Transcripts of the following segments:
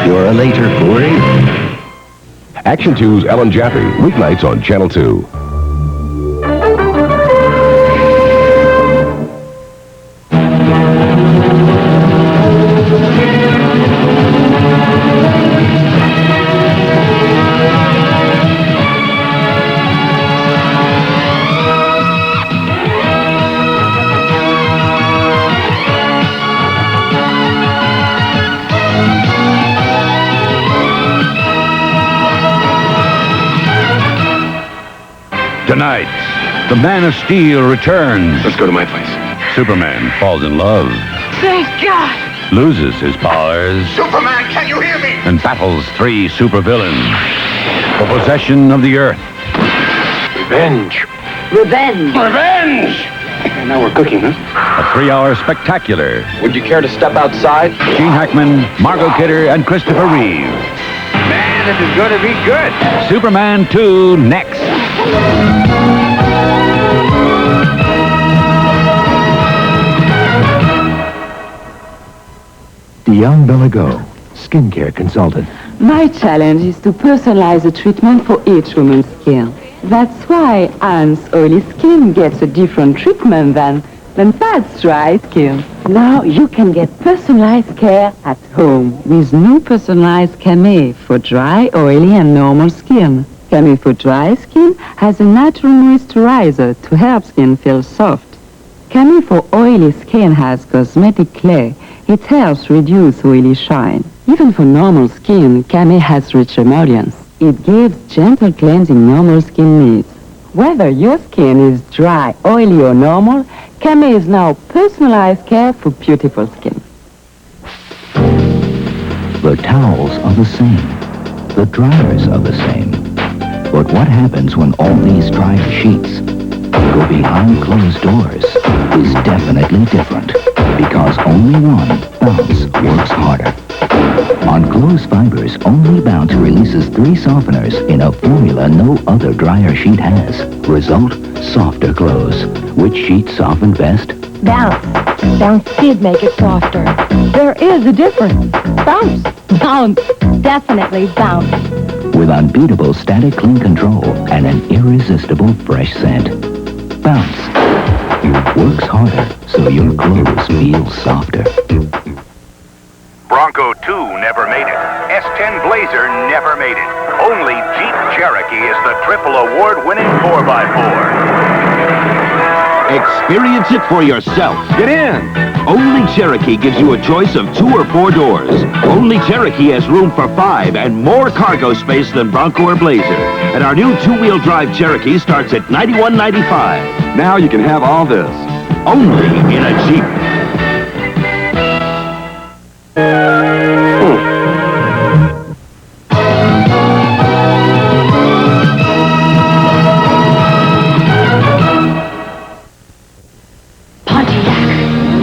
You're a later, Corey. Action 2's Ellen Jaffe, weeknights on Channel 2. Tonight, the Man of Steel returns. Let's go to my place. Superman falls in love, Thank God! loses his powers, Superman, can you hear me? and battles 3 supervillains for possession of the Earth. Revenge. Revenge! Revenge! And now we're cooking, huh? A 3-hour spectacular. Would you care to step outside? Gene Hackman, Margot Kidder, and Christopher Reeve. Man, this is going to be good. Superman 2 next. Young Belago, skincare consultant. My challenge is to personalize a treatment for each woman's skin. That's why Anne's oily skin gets a different treatment than Pat's dry skin. Now you can get personalized care at home with new personalized Camay for dry, oily, and normal skin. Camay for dry skin has a natural moisturizer to help skin feel soft. Camay for oily skin has cosmetic clay. It helps reduce oily shine. Even for normal skin, Camay has rich emollients. It gives gentle cleansing normal skin needs. Whether your skin is dry, oily, or normal, Camay is now personalized care for beautiful skin. The towels are the same. The dryers are the same. But what happens when all these dryer sheets go behind closed doors is definitely different. Because only one, Bounce, works harder. On clothes fibers, only Bounce releases 3 softeners in a formula no other dryer sheet has. Result, softer clothes. Which sheet softened best? Bounce. Bounce did make it softer. There is a difference. Bounce. Bounce. Definitely bounce. With unbeatable static clean control and an irresistible fresh scent. Bounce. Works harder, so your clothes feel softer. Bronco 2 never made it. S10 Blazer never made it. Only Jeep Cherokee is the triple award-winning 4x4. Experience it for yourself. Get in. Only Cherokee gives you a choice of 2 or 4 doors. Only Cherokee has room for 5 and more cargo space than Bronco or Blazer. And our new 2-wheel drive Cherokee starts at $91.95. Now you can have all this. Only in a Jeep.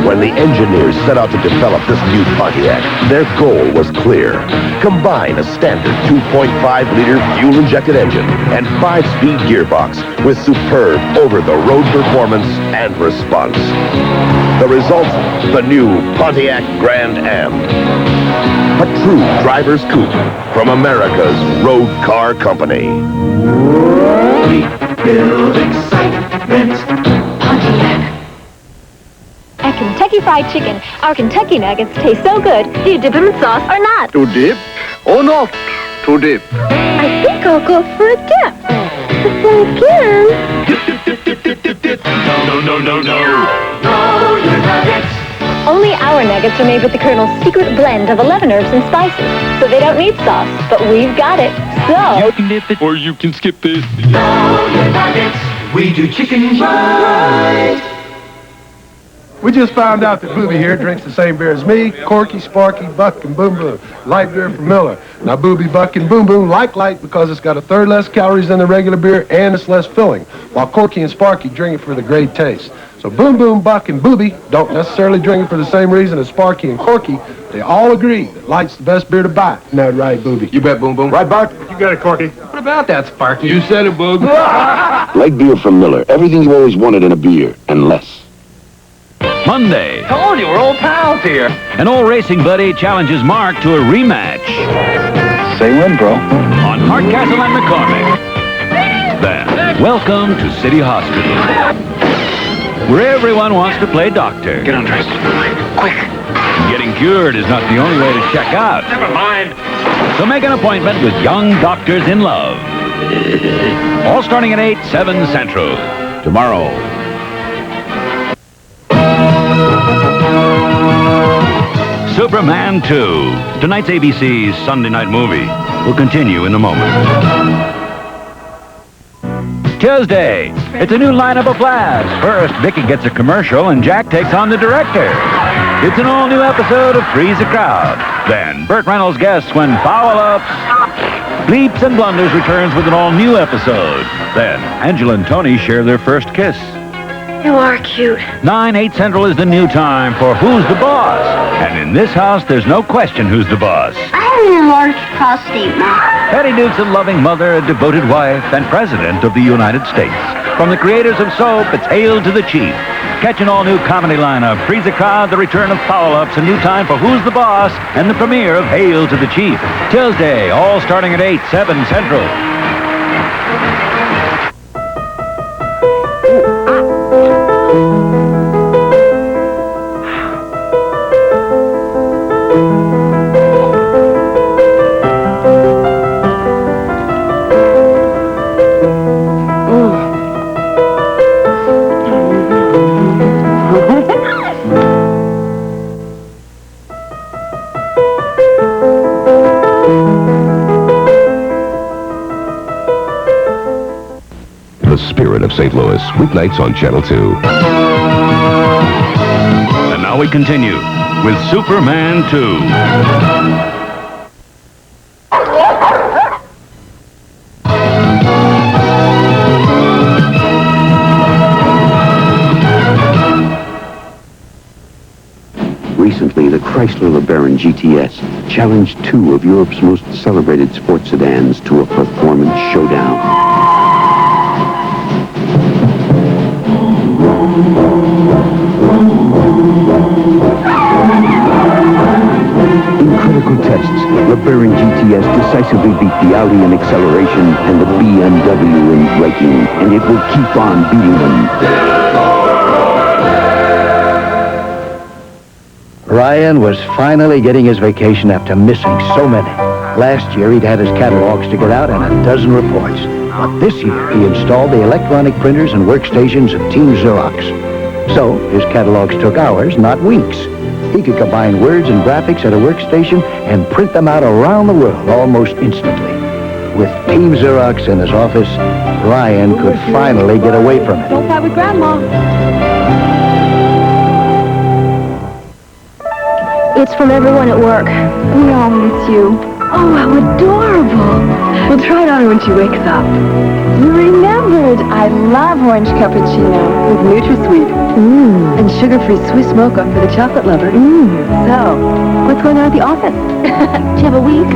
When the engineers set out to develop this new Pontiac, their goal was clear. Combine a standard 2.5-liter fuel-injected engine and 5-speed gearbox with superb over-the-road performance and response. The result, the new Pontiac Grand Am. A true driver's coupe from America's road car company. We build excitement. Pontiac. At Kentucky Fried Chicken, our Kentucky nuggets taste so good. Do you dip them in sauce or not? To dip or not to dip? I think I'll go for a dip. But then again... No. No, your nuggets. Only our nuggets are made with the Colonel's secret blend of 11 herbs and spices, so they don't need sauce, but we've got it. So... You can dip it or you can skip this. No, your nuggets. We do chicken right. We just found out that Booby here drinks the same beer as me, Corky, Sparky, Buck, and Boom Boom. Light beer from Miller. Now, Booby, Buck, and Boom Boom like light because it's got a third less calories than the regular beer and it's less filling, while Corky and Sparky drink it for the great taste. So Boom Boom, Buck, and Booby don't necessarily drink it for the same reason as Sparky and Corky. They all agree that light's the best beer to buy. Isn't that right, Booby? You bet, Boom Boom. Right, Buck? You got it, Corky. What about that, Sparky? You said it, Boog. Light beer from Miller. Everything you always wanted in a beer, and less. Monday. Told you, we're old pals here. An old racing buddy challenges Mark to a rematch. Say when, bro. On Hardcastle and McCormick. Then, welcome to City Hospital, where everyone wants to play doctor. Get undressed. Quick. Getting cured is not the only way to check out. Never mind. So make an appointment with Young Doctors in Love. All starting at 8, 7 Central. Tomorrow. Superman 2. Tonight's ABC's Sunday night movie will continue in a moment. Tuesday. It's a new lineup of laughs. First, Vicky gets a commercial and Jack takes on the director. It's an all-new episode of Freeze the Crowd. Then, Burt Reynolds guests when foul-ups. Bleeps and Blunders returns with an all-new episode. Then, Angela and Tony share their first kiss. You are cute. 9, 8 Central is the new time for Who's the Boss? And in this house, there's no question who's the boss. I have an enlarged prostate, Mom. Patty Duke's a loving mother, a devoted wife, and President of the United States. From the creators of Soap, it's Hail to the Chief. Catch an all-new comedy lineup, Freeze the Crowd, the return of foul-ups, a new time for Who's the Boss, and the premiere of Hail to the Chief. Tuesday, all starting at 8, 7 Central. The Spirit of St. Louis, weeknights on Channel 2. And now we continue with Superman 2. Recently, the Chrysler LeBaron GTS challenged two of Europe's most celebrated sports sedans to a performance showdown. In critical tests, LeBaron GTS decisively beat the Audi in acceleration and the BMW in braking, and it will keep on beating them. Ryan was finally getting his vacation after missing so many. Last year, he'd had his catalogs to get out and a dozen reports. But this year, he installed the electronic printers and workstations of Team Xerox. So, his catalogs took hours, not weeks. He could combine words and graphics at a workstation and print them out around the world almost instantly. With Team Xerox in his office, Ryan could finally get away from it. Don't fight with Grandma. It's from everyone at work. We all miss you. Oh, how adorable. We'll try it on her when she wakes up. You remembered. I love orange cappuccino with NutraSweet. And sugar-free Swiss mocha for the chocolate lover. So, what's going on at the office? Do you have a week?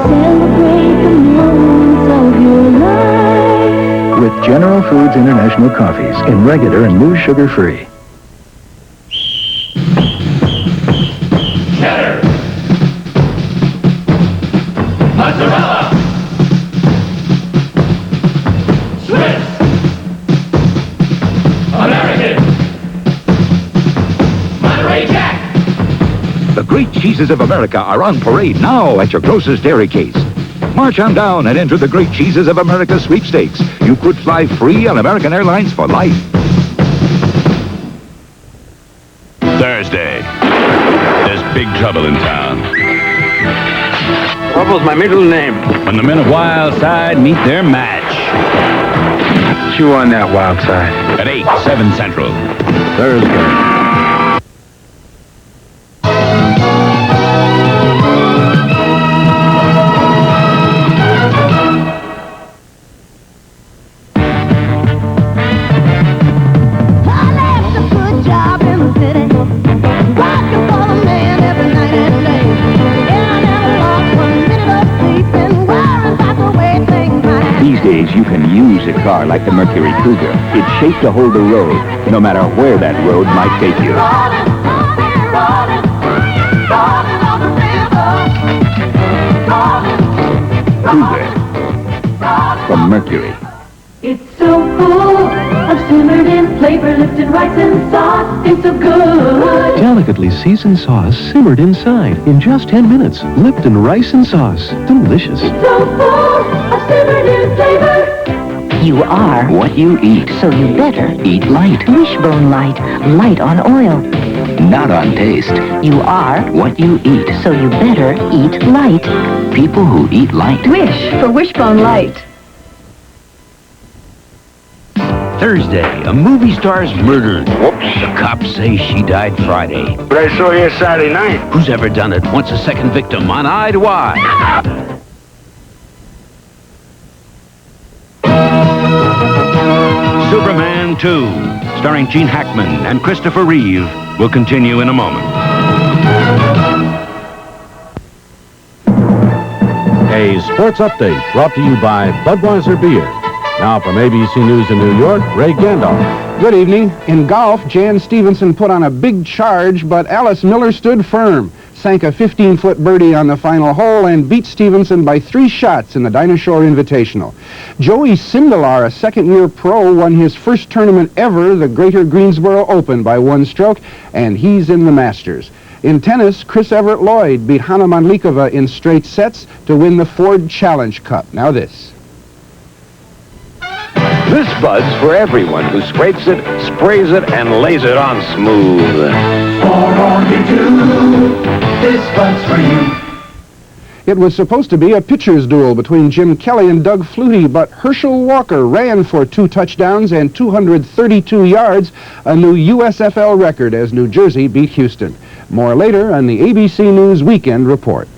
Celebrate the moments of your life. With General Foods International coffees in regular and new sugar-free. Cheddar. Mozzarella. Swiss. American. Monterey Jack. The great cheeses of America are on parade now at your closest dairy case. March on down and enter the Great Cheeses of America sweepstakes. You could fly free on American Airlines for life. Thursday. There's big trouble in town. Trouble's my middle name. When the men of Wild Side meet their match. Chew on that, Wild Side. At 8, 7 Central. Thursday. days, you can use a car like the Mercury Cougar. It's shaped to hold the road, no matter where that road might take you. Cougar from Mercury. It's so full of simmered in flavor, lifted rice and sauce. It's so good. Delicately seasoned sauce simmered inside in just 10 minutes. Lipton rice and sauce. Delicious. It's so full of simmered in flavor. You are what you eat, so you better eat light. Wishbone light. Light on oil. Not on taste. You are What you eat. so you better eat light. People who eat light. Wish for Wishbone Light. Thursday, a movie star's murdered. Whoops. The cops say she died Friday. But I saw you Saturday night. Who's ever done it wants a second victim on Eye to Eye. Superman 2, starring Gene Hackman and Christopher Reeve, will continue in a moment. A sports update brought to you by Budweiser Beer. Now from ABC News in New York, Ray Gandalf. Good evening. In golf, Jan Stevenson put on a big charge, but Alice Miller stood firm, sank a 15-foot birdie on the final hole, and beat Stevenson by 3 shots in the Dinah Shore Invitational. Joey Sindelar, a second-year pro, won his first tournament ever, the Greater Greensboro Open, by 1 stroke, and he's in the Masters. In tennis, Chris Everett Lloyd beat Hana Mandlikova in straight sets to win the Ford Challenge Cup. Now this. This Bud's for everyone who scrapes it, sprays it, and lays it on smooth. For only 2, this Bud's for you. It was supposed to be a pitcher's duel between Jim Kelly and Doug Flutie, but Herschel Walker ran for 2 touchdowns and 232 yards, a new USFL record as New Jersey beat Houston. More later on the ABC News Weekend Report.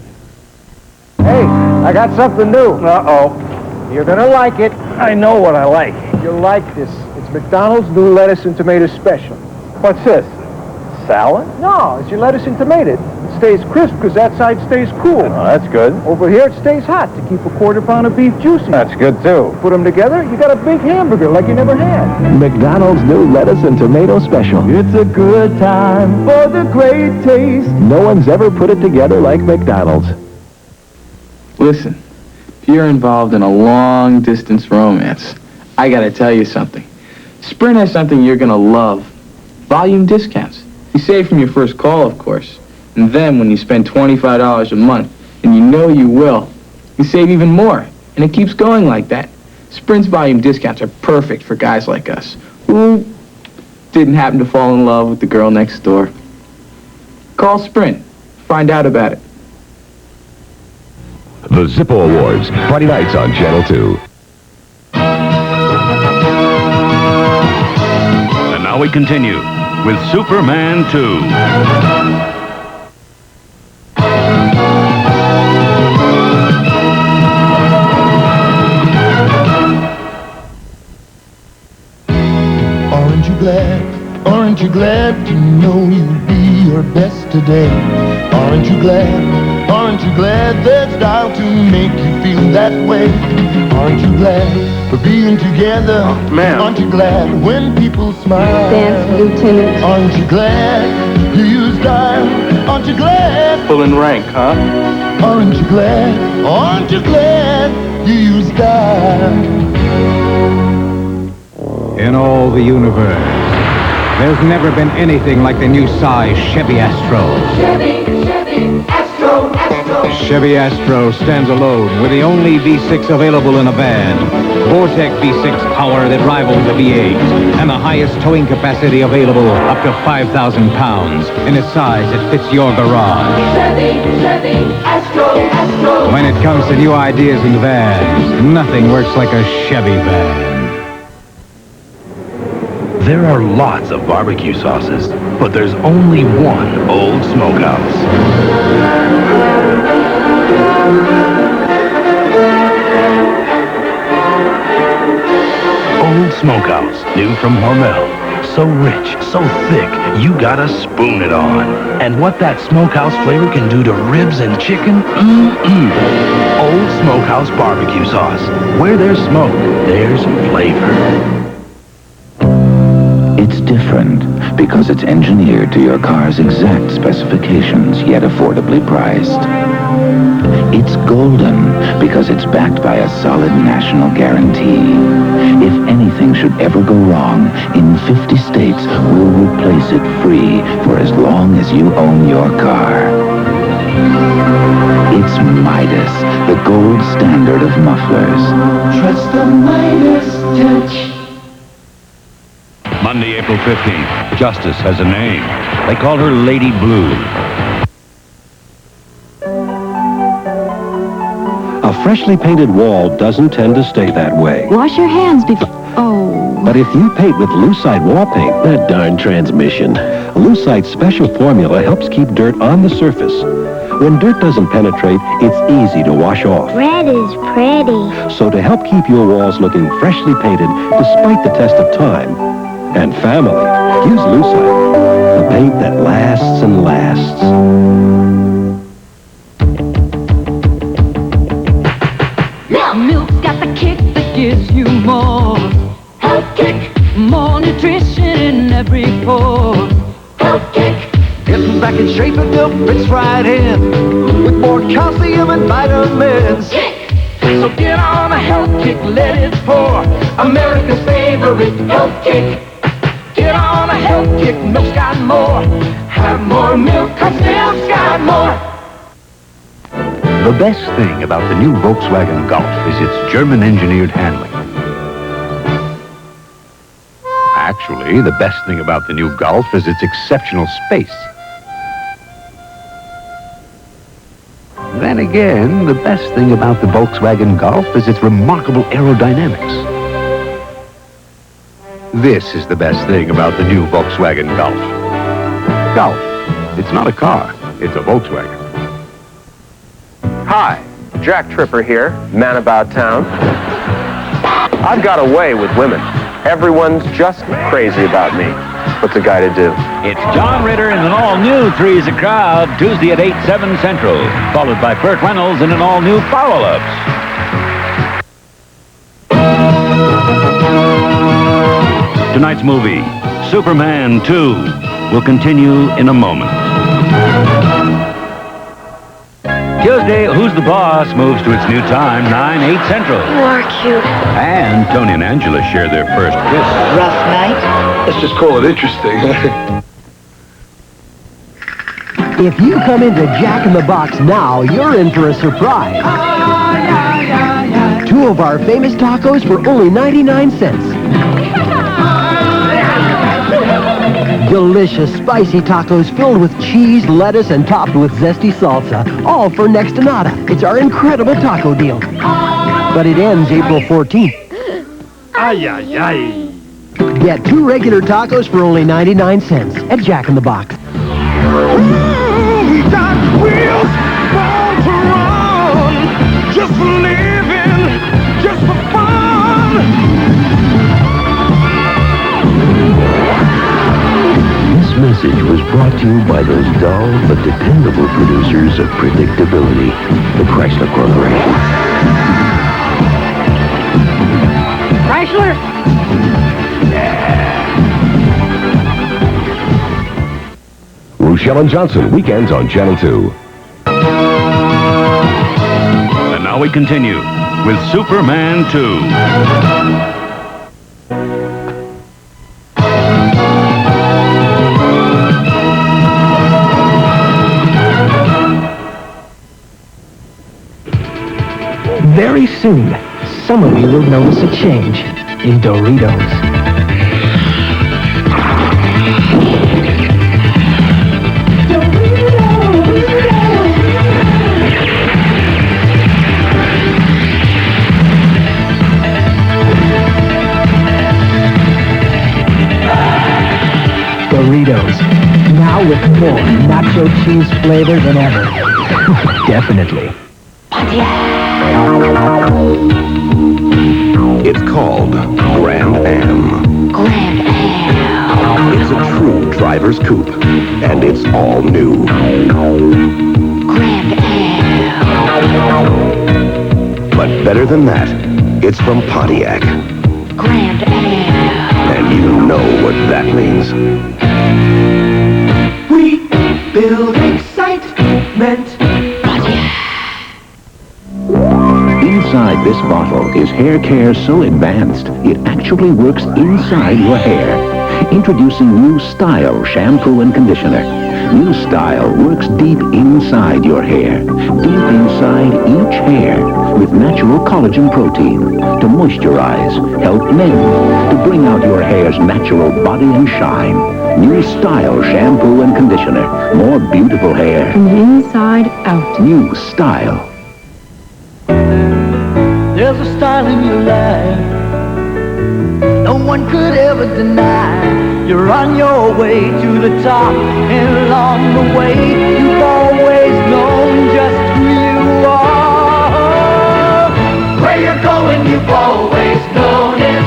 Hey, I got something new. Uh-oh. You're gonna like it. I know what I like. You'll like this. It's McDonald's new lettuce and tomato special. What's this? Salad? No, it's your lettuce and tomato. It stays crisp because that side stays cool. Oh, that's good. Over here it stays hot to keep a quarter pound of beef juicy. That's good too. Put them together, you got a big hamburger like you never had. McDonald's new lettuce and tomato special. It's a good time for the great taste. No one's ever put it together like McDonald's. Listen, if you're involved in a long-distance romance, I gotta tell you something. Sprint has something you're gonna love. Volume discounts. You save from your first call, of course. And then when you spend $25 a month, and you know you will, you save even more. And it keeps going like that. Sprint's volume discounts are perfect for guys like us, who didn't happen to fall in love with the girl next door. Call Sprint. Find out about it. The Zippo Awards, Friday nights on Channel 2. And now we continue with Superman 2. Aren't you glad to know you'll be your best today? Aren't you glad there's style to make you feel that way? Aren't you glad for being together? Oh, man. Aren't you glad when people smile? Dance, Lieutenant. Aren't you glad you use style? Aren't you glad? Pulling rank, huh? Aren't you glad? Aren't you glad you use style? In all the universe, there's never been anything like the new size Chevy Astro. Chevy Astro stands alone with the only V6 available in a van. Vortec V6 power that rivals the V8 and the highest towing capacity available up to 5,000 pounds in a size that fits your garage. Chevy, Astro. When it comes to new ideas in vans, nothing works like a Chevy van. There are lots of barbecue sauces, but there's only one Old Smokehouse. Old Smokehouse, new from Hormel. so rich, so thick, you gotta spoon it on. And what that smokehouse flavor can do to ribs and chicken, Old Smokehouse barbecue sauce. Where there's smoke, there's flavor. It's different because it's engineered to your car's exact specifications, yet affordably priced. It's golden because it's backed by a solid national guarantee. If anything should ever go wrong, in 50 states, we'll replace it free for as long as you own your car. It's Midas, the gold standard of mufflers. Trust the Midas touch. Monday, April 15th. Justice has a name. They call her Lady Blue. A freshly painted wall doesn't tend to stay that way. Wash your hands before... Oh. But if you paint with Lucite wall paint, that darn transmission. Lucite's special formula helps keep dirt on the surface. When dirt doesn't penetrate, it's easy to wash off. Red is pretty. So to help keep your walls looking freshly painted despite the test of time and family, use Lucite, the paint that lasts and lasts. Milk's got the kick that gives you more. Health kick. More nutrition in every pore. Health kick. Getting back in shape and milk fits right in. With more calcium and vitamins. Kick. So get on a health kick, let it pour. America's favorite health kick. Get on a health kick, milk's got more. Have more milk, 'cause milk's got more. The best thing about the new Volkswagen Golf is its German-engineered handling. Actually, the best thing about the new Golf is its exceptional space. Then again, the best thing about the Volkswagen Golf is its remarkable aerodynamics. This is the best thing about the new Volkswagen Golf. Golf. It's not a car, it's a Volkswagen. Hi, Jack Tripper here, man about town. I've got a way with women. Everyone's just crazy about me. What's a guy to do? It's John Ritter in an all-new Three's a Crowd, Tuesday at 8, 7 Central, followed by Burt Reynolds in an all-new Follow-Ups. Tonight's movie, Superman 2, will continue in a moment. Tuesday, Who's the Boss moves to its new time, 9, 8 Central. You are cute. And Tony and Angela share their first kiss. Rough night? Let's just call it interesting. If you come into Jack in the Box now, you're in for a surprise. 2 of our famous tacos for only 99 cents. Delicious, spicy tacos filled with cheese, lettuce, and topped with zesty salsa, all for next to nada. It's our incredible taco deal. But it ends April 14th. Ay, ay, ay. Get 2 regular tacos for only 99 cents at Jack in the Box. Wheels born to run, just for living, just for fun. This message was brought to you by those dull but dependable producers of predictability, the Chrysler Corporation. Chrysler? Rochelle and Johnson, weekends on Channel 2. And now we continue with Superman 2. Very soon, some of you will notice a change in Doritos. Doritos, now with more nacho cheese flavor than ever. Definitely. It's called Grand Am. Grand Am. It's a true driver's coupe, and it's all new. Grand But better than that, it's from Pontiac. Grand And you know what that means. We build excitement. Inside this bottle is hair care so advanced, it actually works inside your hair. Introducing New Style shampoo and conditioner. New Style works deep inside your hair, deep inside each hair, with natural collagen protein to moisturize, help men, to bring out your hair's natural body and shine. New Style shampoo and conditioner. More beautiful hair. From the inside out. New Style. There's a style in your life no one could ever deny. You're on your way to the top, and along the way you've always known just who you are. Where you're going, you've always known it.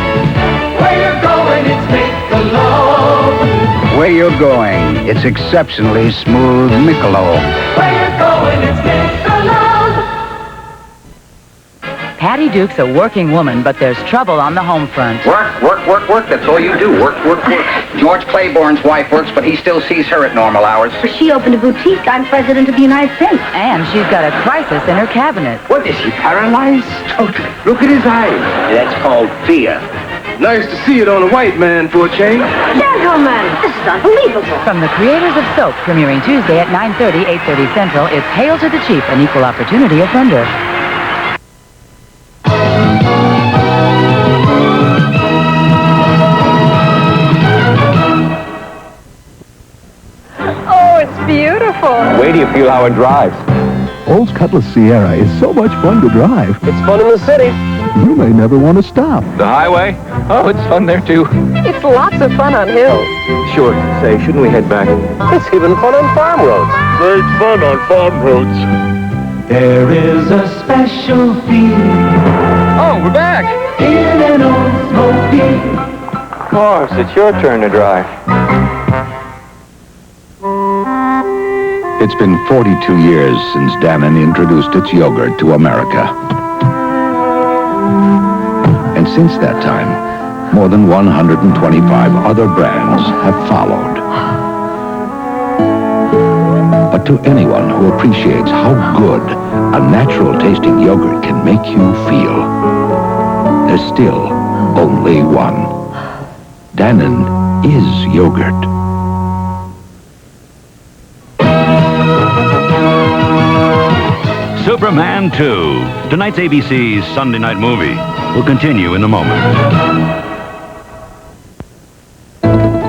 Where you're going, it's make the love. Where you're going, it's exceptionally smooth Michelob. Where you're going, it's make the love. Patty Duke's a working woman, but there's trouble on the home front. Work, work, work, work. That's all you do. Work, work, work. George Claiborne's wife works, but he still sees her at normal hours. She opened a boutique. I'm president of the United States. And she's got a crisis in her cabinet. What, is he paralyzed? Totally. Look at his eyes. That's called fear. Nice to see it on a white man for a change. Gentlemen, this is unbelievable. From the creators of Soap, premiering Tuesday at 9:30, 8:30 Central, it's Hail to the Chief, an equal opportunity offender. Oh, it's beautiful. Wait till you feel how it drives. Olds Cutlass Sierra is so much fun to drive. It's fun in the city. You may never want to stop. The highway? Oh, it's fun there too. It's lots of fun on hills. Sure. Say, shouldn't we head back? It's even fun on farm roads. It's fun on farm roads. There is a special feeling. Oh, we're back. In an old smoky. Of course, it's your turn to drive. It's been 42 years since Dannon introduced its yogurt to America. And since that time, more than 125 other brands have followed. But to anyone who appreciates how good a natural-tasting yogurt can make you feel, there's still only one. Dannon is yogurt. Superman 2, tonight's ABC's Sunday night movie, will continue in a moment.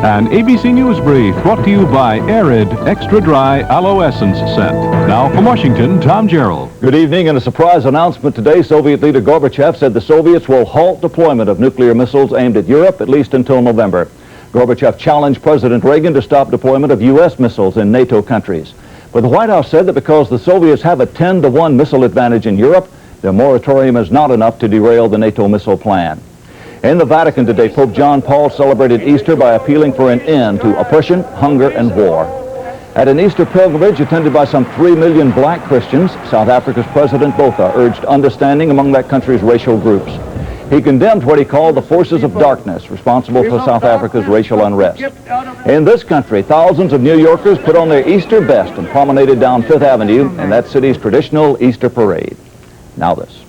An ABC News Brief brought to you by Arid Extra Dry Aloe Essence Scent. Now from Washington, Tom Gerald. Good evening. In a surprise announcement today, Soviet leader Gorbachev said the Soviets will halt deployment of nuclear missiles aimed at Europe at least until November. Gorbachev challenged President Reagan to stop deployment of U.S. missiles in NATO countries. But the White House said that because the Soviets have a 10-to-1 missile advantage in Europe, their moratorium is not enough to derail the NATO missile plan. In the Vatican today, Pope John Paul celebrated Easter by appealing for an end to oppression, hunger, and war. At an Easter pilgrimage attended by some 3 million black Christians, South Africa's President Botha urged understanding among that country's racial groups. He condemned what he called the forces of darkness responsible for South Africa's racial unrest. In this country, thousands of New Yorkers put on their Easter best and promenaded down Fifth Avenue in that city's traditional Easter parade. Now this.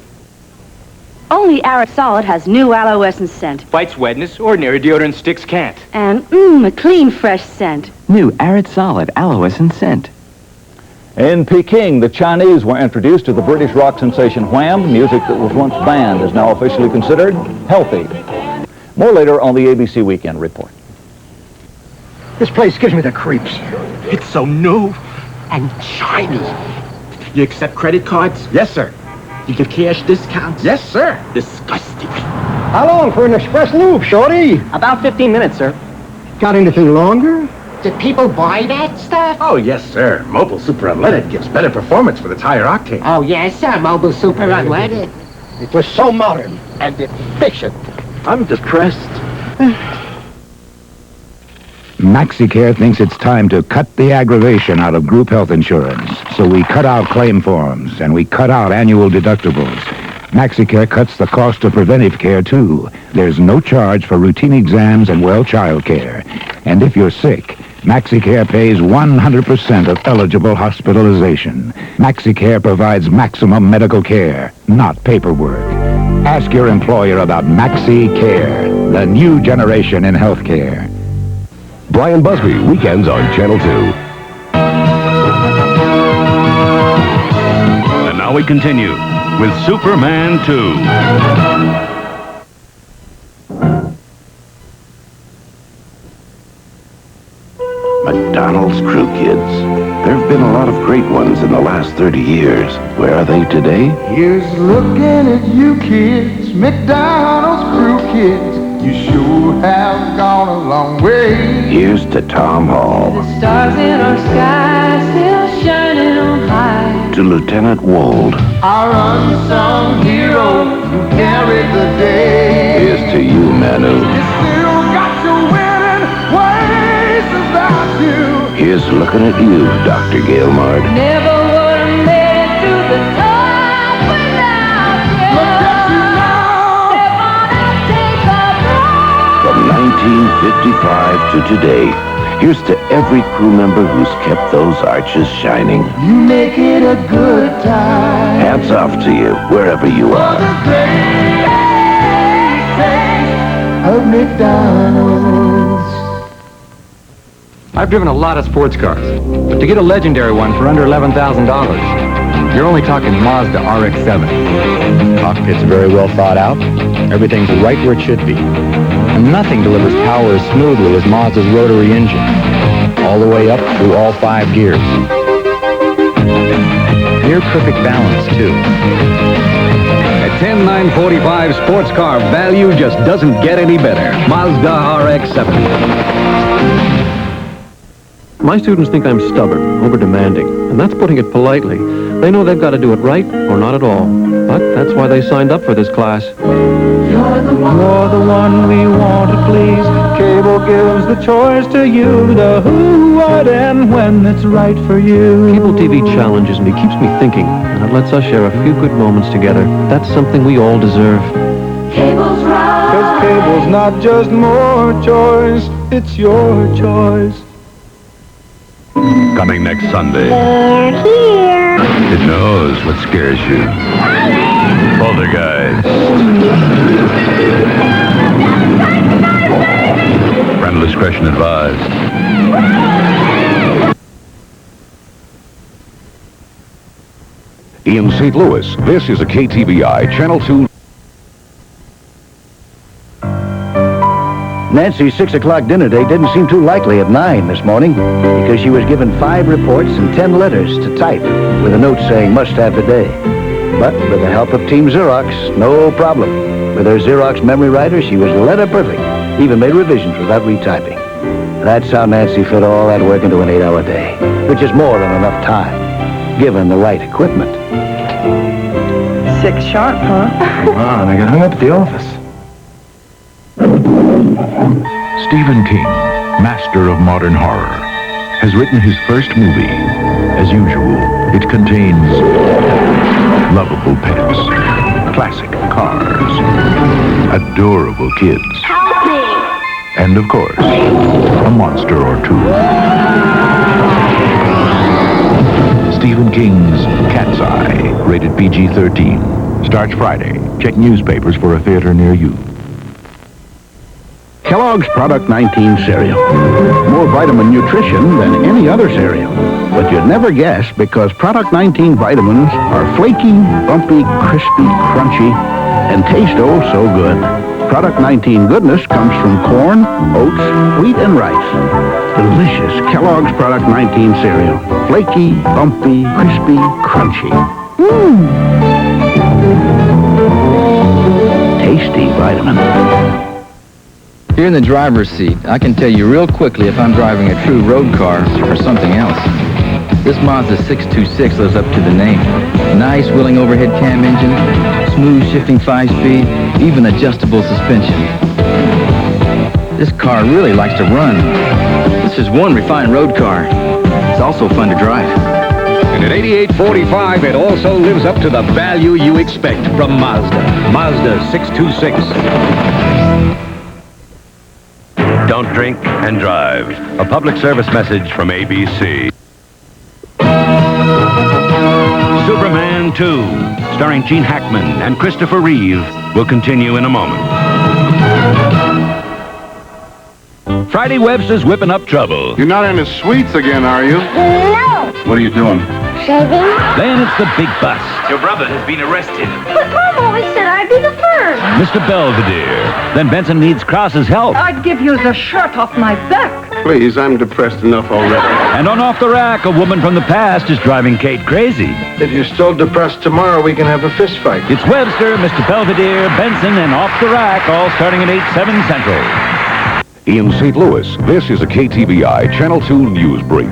Only Arid Solid has new aloe essence scent. Fights wetness, ordinary deodorant sticks can't. And, a clean, fresh scent. New Arid Solid Aloe Essence Scent. In Peking, the Chinese were introduced to the British rock sensation Wham. Music that was once banned is now officially considered healthy. More later on the ABC Weekend Report. This place gives me the creeps. It's so new and shiny. You accept credit cards? Yes, sir. You give cash discounts? Yes, sir. Disgusting. How long for an express loop, Shorty? About 15 minutes, sir. Got anything longer? Did people buy that stuff? Oh, yes, sir. Mobile Super Unleaded gives better performance for the tire octane. Oh, yes, sir. Mobile Super Unleaded. It was so modern and efficient. I'm depressed. MaxiCare thinks it's time to cut the aggravation out of group health insurance. So we cut out claim forms and we cut out annual deductibles. MaxiCare cuts the cost of preventive care, too. There's no charge for routine exams and well child care. And if you're sick, MaxiCare pays 100% of eligible hospitalization. MaxiCare provides maximum medical care, not paperwork. Ask your employer about MaxiCare, the new generation in healthcare. Brian Busby, weekends on Channel 2. And now we continue with Superman 2. McDonald's crew kids. There have been a lot of great ones in the last 30 years. Where are they today? Here's looking at you kids, McDonald's crew kids. You sure have gone a long way. Here's to Tom Hall. The stars in our sky still shining on high. To Lieutenant Wold. Our unsung hero who carried the day. Here's to you, Manu. You still got your winning ways about you. Here's looking at you, Dr. Gailmard. Never would have made it through the top without you. Look at you now. Step on that takeoff road. From 1955 to today, here's to every crew member who's kept those arches shining. You make it a good time. Hats off to you, wherever you are. The great taste of McDonald's. I've driven a lot of sports cars, but to get a legendary one for under $11,000, you're only talking Mazda RX-7. Cockpit's very well thought out. Everything's right where it should be. And nothing delivers power as smoothly as Mazda's rotary engine. All the way up through all 5 gears. Near perfect balance, too. At $10,945, sports car value just doesn't get any better. Mazda RX-7. My students think I'm stubborn, over-demanding, and that's putting it politely. They know they've got to do it right or not at all. But that's why they signed up for this class. You're the one we want to please. Cable gives the choice to you, the who, what, and when it's right for you. Cable TV challenges me, keeps me thinking, and it lets us share a few good moments together. That's something we all deserve. Cable's right. 'Cause cable's not just more choice, it's your choice. Coming next Sunday. They're here. It knows what scares you. Poltergeist. Parental discretion advised. In St. Louis, this is a KTVI Channel 2. Nancy's 6 o'clock dinner date didn't seem too likely at 9 this morning because she was given 5 reports and 10 letters to type with a note saying must have today. But with the help of Team Xerox, no problem. With her Xerox memory writer, she was letter perfect, even made revisions without retyping. That's how Nancy fit all that work into an 8-hour day, which is more than enough time, given the right equipment. 6 sharp, huh? Wow, and I got hung up at the office. Stephen King, master of modern horror, has written his first movie. As usual, it contains lovable pets, classic cars, adorable kids, Help me. and of course, a monster or two. Stephen King's Cat's Eye, rated PG-13, starts Friday. Check newspapers for a theater near you. Kellogg's Product 19 cereal. More vitamin nutrition than any other cereal. But you'd never guess because Product 19 vitamins are flaky, bumpy, crispy, crunchy, and taste oh so good. Product 19 goodness comes from corn, oats, wheat, and rice. Delicious Kellogg's Product 19 cereal. Flaky, bumpy, crispy, crunchy. Tasty vitamin. Here in the driver's seat, I can tell you real quickly if I'm driving a true road car or something else. This Mazda 626 lives up to the name. Nice wheeling overhead cam engine, smooth shifting 5-speed, even adjustable suspension. This car really likes to run. The is one refined road car. It's also fun to drive. And at $88.45, it also lives up to the value you expect from Mazda. Mazda 626. Don't drink and drive. A public service message from ABC. Superman 2, starring Gene Hackman and Christopher Reeve, will continue in a moment. Friday Webster's whipping up trouble. You're not into sweets again, are you? No. What are you doing? Shaving. Then it's the big bus. Your brother has been arrested. But Mom always said I'd be the first. Mr. Belvedere. Then Benson needs Cross's help. I'd give you the shirt off my back. Please, I'm depressed enough already. And on Off the Rack, a woman from the past is driving Kate crazy. If you're still depressed tomorrow, we can have a fist fight. It's Webster, Mr. Belvedere, Benson, and Off the Rack, all starting at 8/7 Central. In St. Louis, this is a KTVI Channel 2 News Brief.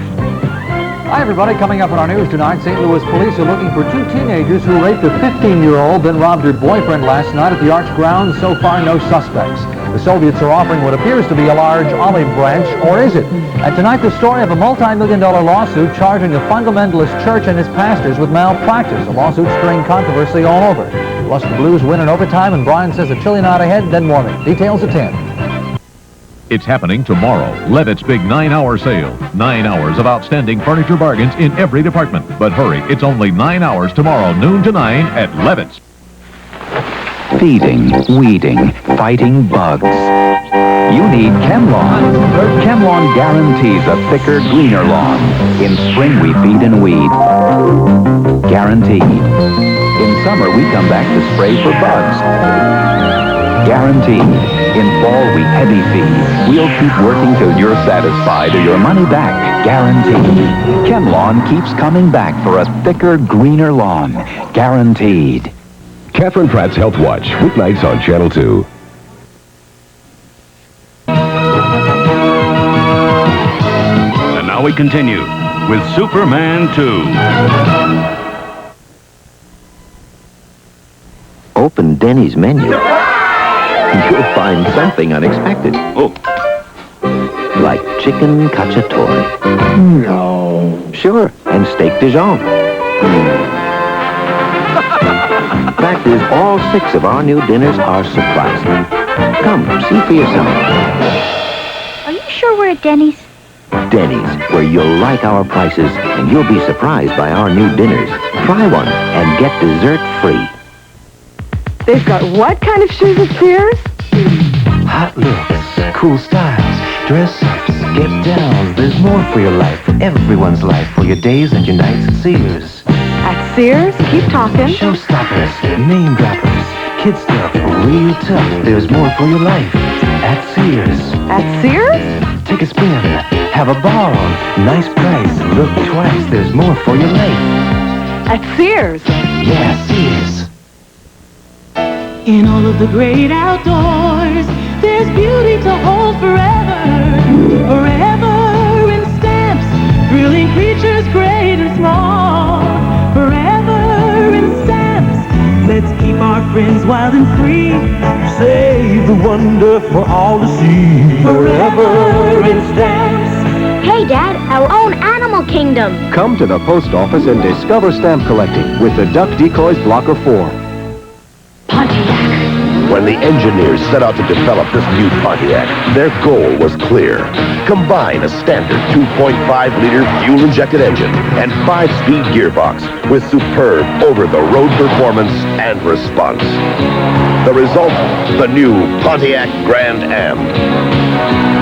Hi, everybody. Coming up in our news tonight, St. Louis police are looking for two teenagers who raped a 15-year-old, then robbed her boyfriend last night at the Arch grounds. So far, no suspects. The Soviets are offering what appears to be a large olive branch, or is it? And tonight, the story of a multi-million-dollar lawsuit charging a fundamentalist church and its pastors with malpractice. A lawsuit stirring controversy all over. Plus, the Blues win in overtime, and Brian says a chilly night ahead, then warming. Details at 10. It's happening tomorrow. Levitt's big 9-hour sale. 9 hours of outstanding furniture bargains in every department. But hurry, it's only 9 hours tomorrow, noon to 9 at Levitt's. Feeding, weeding, fighting bugs. You need ChemLawn. ChemLawn guarantees a thicker, greener lawn. In spring, we feed and weed. Guaranteed. In summer, we come back to spray for bugs. Guaranteed. In fall, we heavy feed. We'll keep working till you're satisfied or your money back. Guaranteed. ChemLawn keeps coming back for a thicker, greener lawn. Guaranteed. Catherine Pratt's Health Watch, weeknights on Channel 2. And now we continue with Superman 2. Open Denny's menu. You'll find something unexpected. Oh. Like chicken cacciatore. No. Sure, and steak Dijon. Fact is, all 6 of our new dinners are surprising. Come, see for yourself. Are you sure we're at Denny's? Denny's, where you'll like our prices and you'll be surprised by our new dinners. Try one and get dessert free. They've got what kind of shoes at Sears? Hot looks, cool styles, dress-ups, get-downs. There's more for your life, for everyone's life, for your days and your nights at Sears. At Sears? Keep talking. Showstoppers, name droppers, kid stuff, real tough. There's more for your life at Sears. At Sears? Take a spin, have a ball, nice price, look twice. There's more for your life. At Sears? Yeah, Sears. In all of the great outdoors, there's beauty to hold forever. Forever in stamps, thrilling creatures great and small. Forever in stamps, let's keep our friends wild and free. Save the wonder for all to see. Forever in stamps. Hey, Dad, our own animal kingdom. Come to the post office and discover stamp collecting with the Duck Decoys Blocker 4. When the engineers set out to develop this new Pontiac, their goal was clear. Combine a standard 2.5-liter fuel-injected engine and 5-speed gearbox with superb over-the-road performance and response. The result, the new Pontiac Grand Am.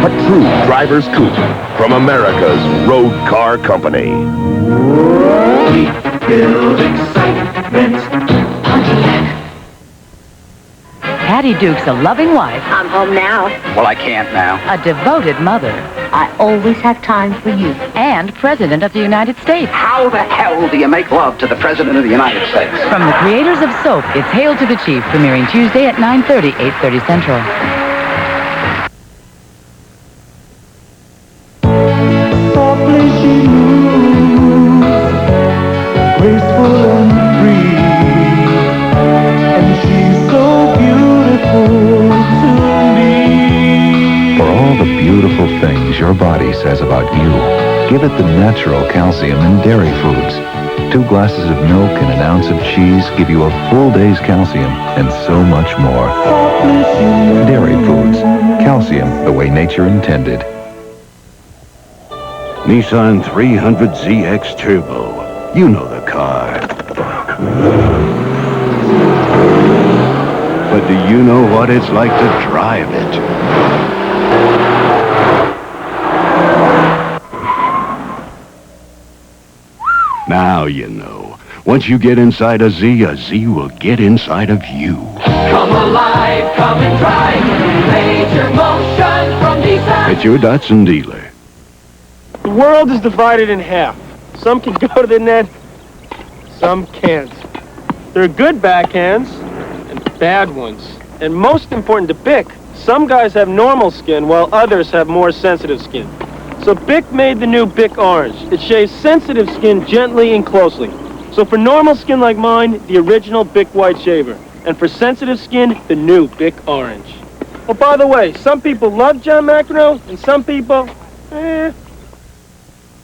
A true driver's coupe from America's road car company. We build excitement. Pontiac. Patty Duke's a loving wife. I'm home now. Well, I can't now. A devoted mother. I always have time for you. And President of the United States. How the hell do you make love to the President of the United States? From the creators of Soap, it's Hail to the Chief, premiering Tuesday at 9:30, 8:30 Central. Softly she moves, graceful and free, and she's so beautiful to me. For all the beautiful things your your body says about you. Give it the natural calcium in dairy foods. 2 glasses of milk and an ounce of cheese give you a full day's calcium and so much more. Dairy foods. Calcium the way nature intended. Nissan 300ZX Turbo. You know the car. But do you know what it's like to drive it? Now you know. Once you get inside a Z will get inside of you. Come alive, come and drive. Major motion from design. At your Datsun dealer. The world is divided in half. Some can go to the net, some can't. There are good backhands and bad ones. And most important to Bic, some guys have normal skin while others have more sensitive skin. So Bic made the new Bic Orange. It shaves sensitive skin gently and closely. So for normal skin like mine, the original Bic White Shaver. And for sensitive skin, the new Bic Orange. Oh, by the way, some people love John McEnroe, and some people,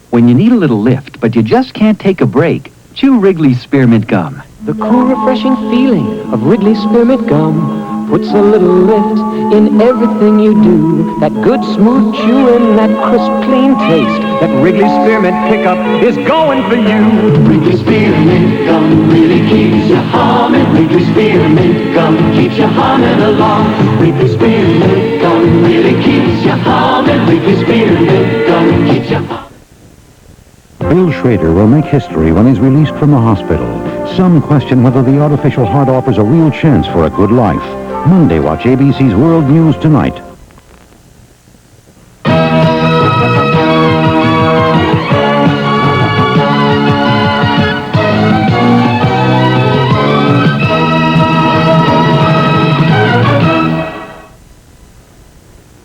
When you need a little lift, but you just can't take a break, chew Wrigley's Spearmint Gum. The cool, refreshing feeling of Wrigley's Spearmint Gum puts a little lift in everything you do. That good, smooth chew and that crisp, clean taste. That Wrigley's Spearmint pickup is going for you. Wrigley's Spearmint Gum really keeps you humming. Wrigley's Spearmint Gum keeps you humming along. Wrigley's Spearmint Gum really keeps you humming. Wrigley's Spearmint Gum keeps you humming. Bill Schrader will make history when he's released from the hospital. Some question whether the artificial heart offers a real chance for a good life. Monday, watch ABC's World News Tonight.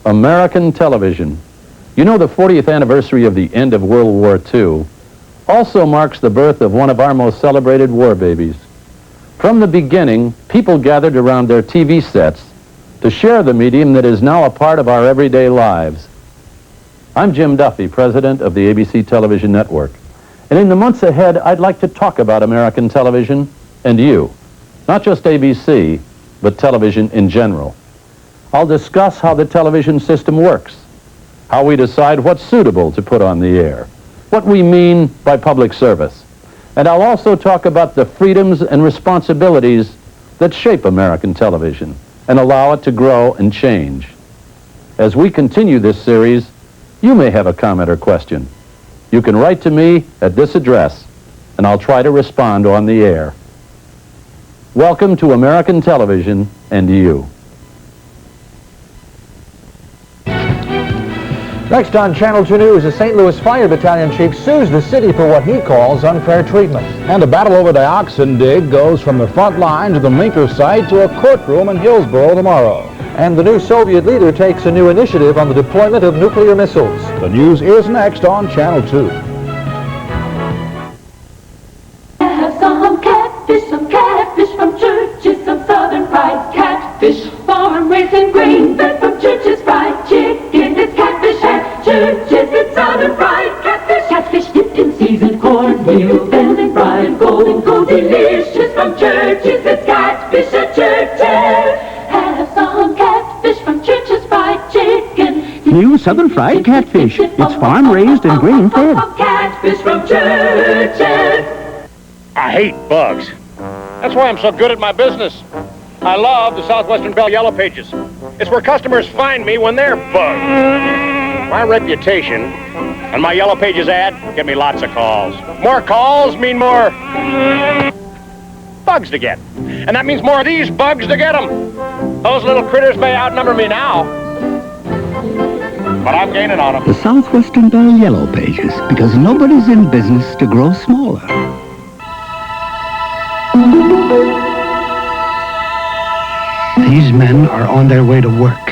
American television. You know, the 40th anniversary of the end of World War II also marks the birth of one of our most celebrated war babies. From the beginning, people gathered around their TV sets to share the medium that is now a part of our everyday lives. I'm Jim Duffy, president of the ABC Television Network. And in the months ahead, I'd like to talk about American television and you. Not just ABC, but television in general. I'll discuss how the television system works, how we decide what's suitable to put on the air, what we mean by public service. And I'll also talk about the freedoms and responsibilities that shape American television and allow it to grow and change. As we continue this series, you may have a comment or question. You can write to me at this address, and I'll try to respond on the air. Welcome to American Television and you. Next on Channel 2 News, the St. Louis Fire Battalion chief sues the city for what he calls unfair treatment. And the battle over the oxen dig goes from the front line to the Minker site to a courtroom in Hillsboro tomorrow. And the new Soviet leader takes a new initiative on the deployment of nuclear missiles. The news is next on Channel 2. Have some catfish from Church's, some southern fried catfish. Farm raising grain fed from Church's fried chicken. It's catfish at Church's, it's southern fried catfish. Catfish dipped in seasoned cornmeal, then in fried golden gold delicious from Church's. It's catfish at Church's. Have some catfish from Church's fried chicken. New southern fried catfish. It's farm raised and grain fed. Catfish from Church's. I hate bugs. That's why I'm so good at my business. I love the Southwestern Bell Yellow Pages. It's where customers find me when they're bugged. My reputation and my Yellow Pages ad get me lots of calls. More calls mean more bugs to get. And that means more of these bugs to get them. Those little critters may outnumber me now, but I'm gaining on them. The Southwestern Bell Yellow Pages, because nobody's in business to grow smaller. These men are on their way to work.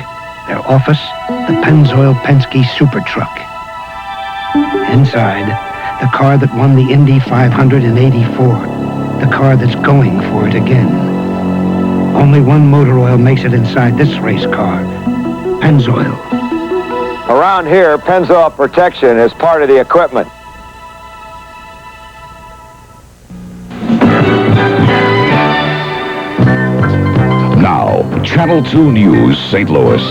Their office, the Pennzoil Penske Super Truck. Inside, the car that won the Indy 500 in '84. The car that's going for it again. Only one motor oil makes it inside this race car. Pennzoil. Around here, Pennzoil protection is part of the equipment. Now, Channel 2 News, St. Louis.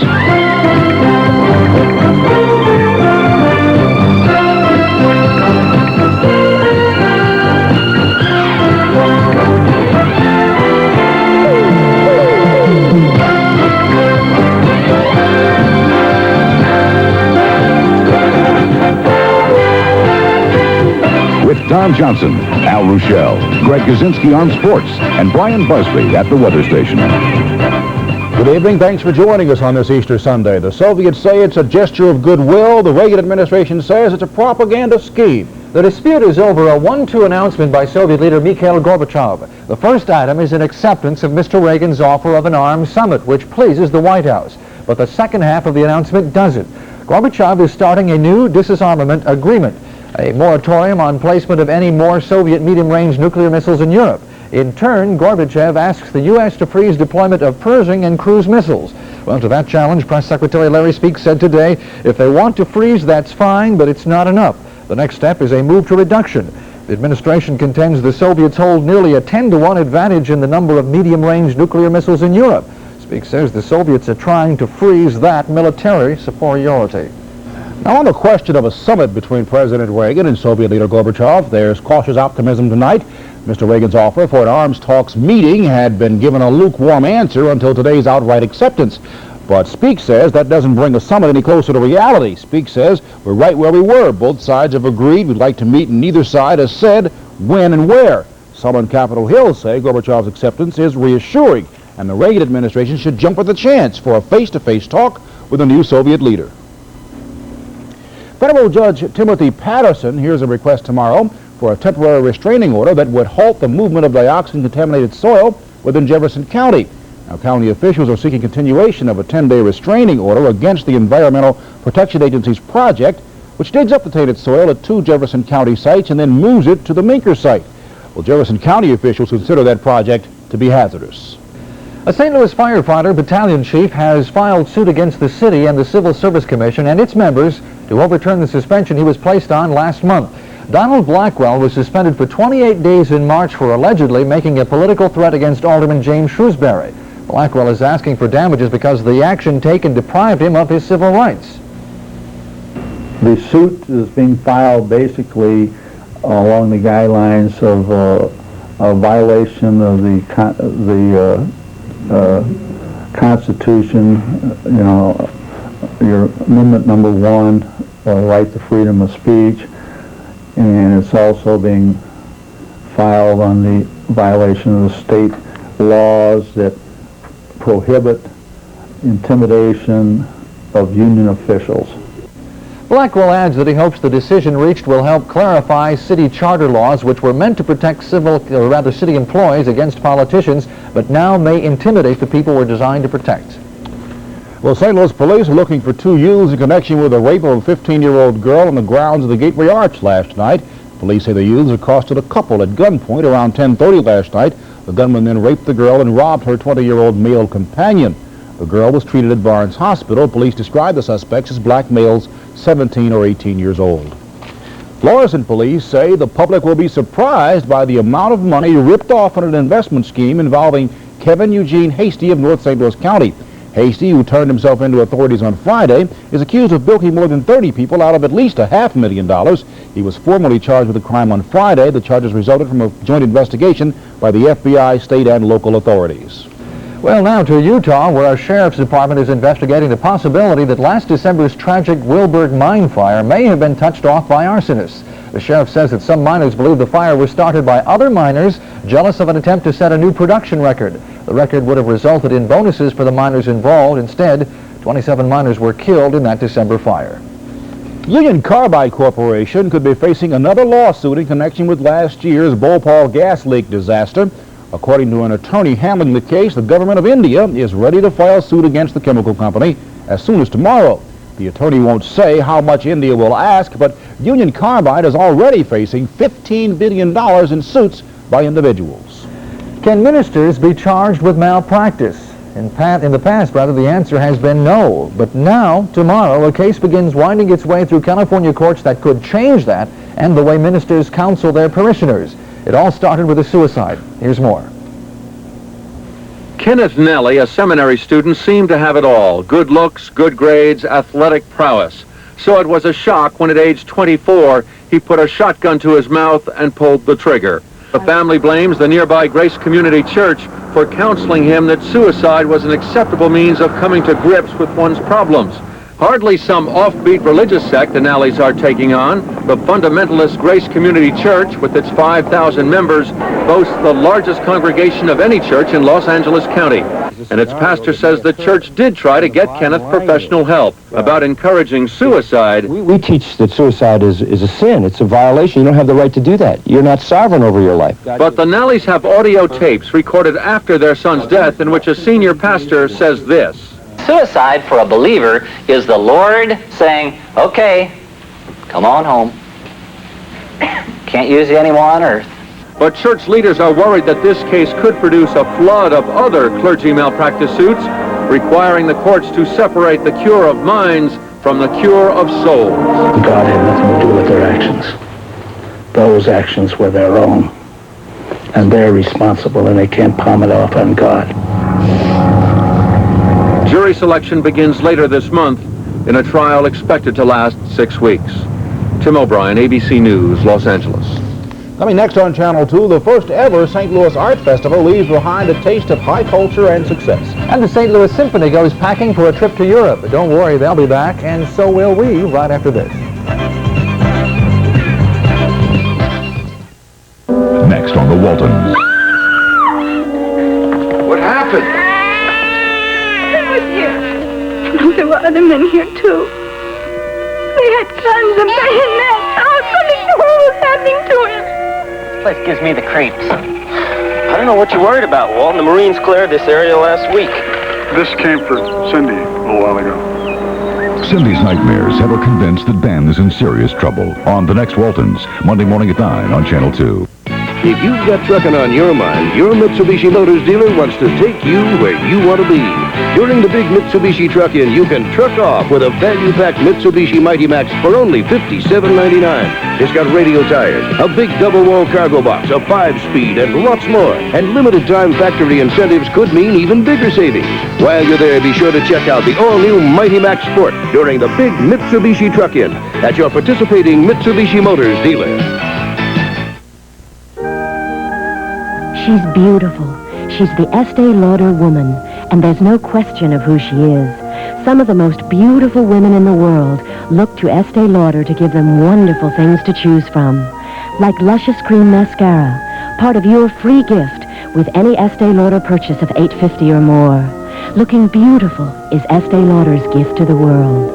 With Don Johnson, Al Rochelle, Greg Kaczynski on sports, and Brian Busby at the weather station. Good evening. Thanks for joining us on this Easter Sunday. The Soviets say it's a gesture of goodwill. The Reagan administration says it's a propaganda scheme. The dispute is over a 1-2 announcement by Soviet leader Mikhail Gorbachev. The first item is an acceptance of Mr. Reagan's offer of an arms summit, which pleases the White House. But the second half of the announcement doesn't. Gorbachev is starting a new disarmament agreement, a moratorium on placement of any more Soviet medium-range nuclear missiles in Europe. In turn, Gorbachev asks the U.S. to freeze deployment of Pershing and cruise missiles. Well, to that challenge, Press Secretary Larry Speake said today, if they want to freeze, that's fine, but it's not enough. The next step is a move to reduction. The administration contends the Soviets hold nearly a 10-to-1 advantage in the number of medium-range nuclear missiles in Europe. Speake says the Soviets are trying to freeze that military superiority. Now, on the question of a summit between President Reagan and Soviet leader Gorbachev, there's cautious optimism tonight. Mr. Reagan's offer for an arms talks meeting had been given a lukewarm answer until today's outright acceptance. But Speake says that doesn't bring the summit any closer to reality. Speake says we're right where we were. Both sides have agreed we'd like to meet, and neither side has said when and where. Some on Capitol Hill say Gorbachev's acceptance is reassuring, and the Reagan administration should jump at the chance for a face-to-face talk with a new Soviet leader. Federal Judge Timothy Patterson hears a request tomorrow for a temporary restraining order that would halt the movement of dioxin-contaminated soil within Jefferson County. Now, county officials are seeking continuation of a 10-day restraining order against the Environmental Protection Agency's project, which digs up the tainted soil at 2 Jefferson County sites and then moves it to the Minker site. Well, Jefferson County officials consider that project to be hazardous. A St. Louis firefighter battalion chief has filed suit against the city and the Civil Service Commission and its members to overturn the suspension he was placed on last month. Donald Blackwell was suspended for 28 days in March for allegedly making a political threat against Alderman James Shrewsbury. Blackwell is asking for damages because the action taken deprived him of his civil rights. The suit is being filed basically along the guidelines of a violation of the Constitution, your Amendment number 1, right to freedom of speech, and it's also being filed on the violation of the state laws that prohibit intimidation of union officials. Blackwell adds that he hopes the decision reached will help clarify city charter laws which were meant to protect city employees against politicians, but now may intimidate the people we're designed to protect. Well, St. Louis police are looking for 2 youths in connection with the rape of a 15-year-old girl on the grounds of the Gateway Arch last night. Police say the youths accosted a couple at gunpoint around 10:30 last night. The gunman then raped the girl and robbed her 20-year-old male companion. The girl was treated at Barnes Hospital. Police described the suspects as black males 17 or 18 years old. Florissant police say the public will be surprised by the amount of money ripped off on an investment scheme involving Kevin Eugene Hasty of North St. Louis County. Hasty, who turned himself into authorities on Friday, is accused of bilking more than 30 people out of at least $500,000. He was formally charged with the crime on Friday. The charges resulted from a joint investigation by the FBI, state, and local authorities. Well, now to Utah, where our sheriff's department is investigating the possibility that last December's tragic Wilburg mine fire may have been touched off by arsonists. The sheriff says that some miners believe the fire was started by other miners jealous of an attempt to set a new production record. The record would have resulted in bonuses for the miners involved. Instead, 27 miners were killed in that December fire. Union Carbide Corporation could be facing another lawsuit in connection with last year's Bhopal gas leak disaster. According to an attorney handling the case, the government of India is ready to file suit against the chemical company as soon as tomorrow. The attorney won't say how much India will ask, but Union Carbide is already facing $15 billion in suits by individuals. Can ministers be charged with malpractice? In the past, the answer has been no. But now, tomorrow, a case begins winding its way through California courts that could change that and the way ministers counsel their parishioners. It all started with a suicide. Here's more. Kenneth Nelly, a seminary student, seemed to have it all. Good looks, good grades, athletic prowess. So it was a shock when at age 24, he put a shotgun to his mouth and pulled the trigger. The family blames the nearby Grace Community Church for counseling him that suicide was an acceptable means of coming to grips with one's problems. Hardly some offbeat religious sect the Nallys are taking on. The fundamentalist Grace Community Church, with its 5,000 members, boasts the largest congregation of any church in Los Angeles County. And its pastor says the church did try to get Kenneth professional help about encouraging suicide. We teach that suicide is a sin. It's a violation. You don't have the right to do that. You're not sovereign over your life. But the Nallys have audio tapes recorded after their son's death in which a senior pastor says this. Suicide for a believer is the Lord saying, okay, come on home. Can't use you anymore on earth. But church leaders are worried that this case could produce a flood of other clergy malpractice suits, requiring the courts to separate the cure of minds from the cure of souls. God had nothing to do with their actions. Those actions were their own. And they're responsible, and they can't palm it off on God. Jury selection begins later this month in a trial expected to last 6 weeks. Tim O'Brien, ABC News, Los Angeles. Coming next on Channel 2, the first ever St. Louis Art Festival leaves behind a taste of high culture and success. And the St. Louis Symphony goes packing for a trip to Europe. But don't worry, they'll be back, and so will we right after this. Next on the Waltons. What happened? There were other men here, too. They had guns and bayonets. I couldn't know what was happening to him. This place gives me the creeps. I don't know what you're worried about, Walton. The Marines cleared this area last week. This came for Cindy a little while ago. Cindy's nightmares have her convinced that Ben is in serious trouble. On the next Waltons, Monday morning at 9 on Channel 2. If you've got trucking on your mind, your Mitsubishi Motors dealer wants to take you where you want to be. During the big Mitsubishi Truck-In, you can truck off with a value-packed Mitsubishi Mighty Max for only $57.99. It's got radial tires, a big double-wall cargo box, a 5-speed, and lots more. And limited-time factory incentives could mean even bigger savings. While you're there, be sure to check out the all-new Mighty Max Sport during the big Mitsubishi Truck-In at your participating Mitsubishi Motors dealer. She's beautiful. She's the Estee Lauder woman, and there's no question of who she is. Some of the most beautiful women in the world look to Estee Lauder to give them wonderful things to choose from, like Luscious Cream Mascara, part of your free gift with any Estee Lauder purchase of $8.50 or more. Looking beautiful is Estee Lauder's gift to the world.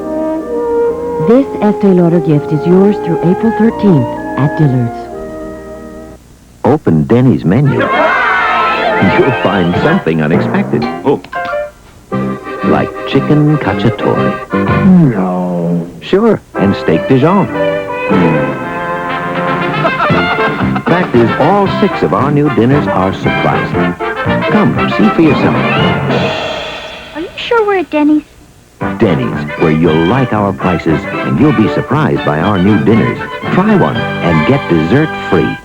This Estee Lauder gift is yours through April 13th at Dillard's. Open Denny's menu. You'll find something unexpected. Oh. Like chicken cacciatore. No. Sure, and steak Dijon. Fact is, all 6 of our new dinners are surprising. Come, see for yourself. Are you sure we're at Denny's? Denny's, where you'll like our prices and you'll be surprised by our new dinners. Try one and get dessert free.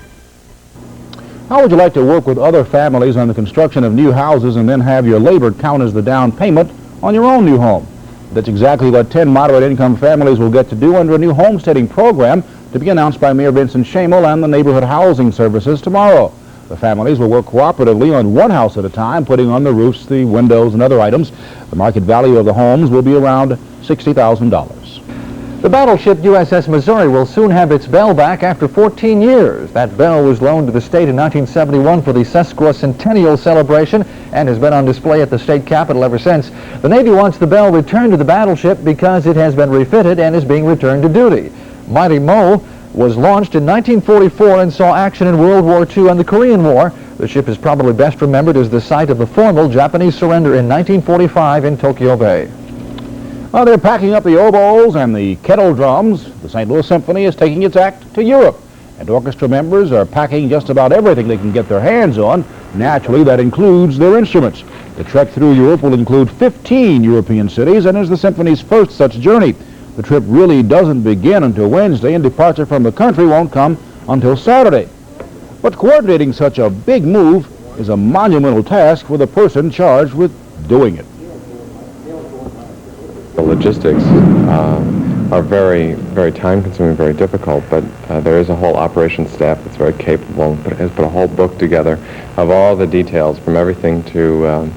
How would you like to work with other families on the construction of new houses and then have your labor count as the down payment on your own new home? That's exactly what 10 moderate-income families will get to do under a new homesteading program to be announced by Mayor Vincent Shamel and the Neighborhood Housing Services tomorrow. The families will work cooperatively on one house at a time, putting on the roofs, the windows, and other items. The market value of the homes will be around $60,000. The battleship USS Missouri will soon have its bell back after 14 years. That bell was loaned to the state in 1971 for the sesquicentennial celebration and has been on display at the state capitol ever since. The Navy wants the bell returned to the battleship because it has been refitted and is being returned to duty. Mighty Mo was launched in 1944 and saw action in World War II and the Korean War. The ship is probably best remembered as the site of the formal Japanese surrender in 1945 in Tokyo Bay. Well, they're packing up the oboes and the kettle drums. The St. Louis Symphony is taking its act to Europe, and orchestra members are packing just about everything they can get their hands on. Naturally, that includes their instruments. The trek through Europe will include 15 European cities and is the symphony's first such journey. The trip really doesn't begin until Wednesday, and departure from the country won't come until Saturday. But coordinating such a big move is a monumental task for the person charged with doing it. The logistics are very, very time-consuming, very difficult, but there is a whole operations staff that's very capable, but has put a whole book together of all the details, from everything to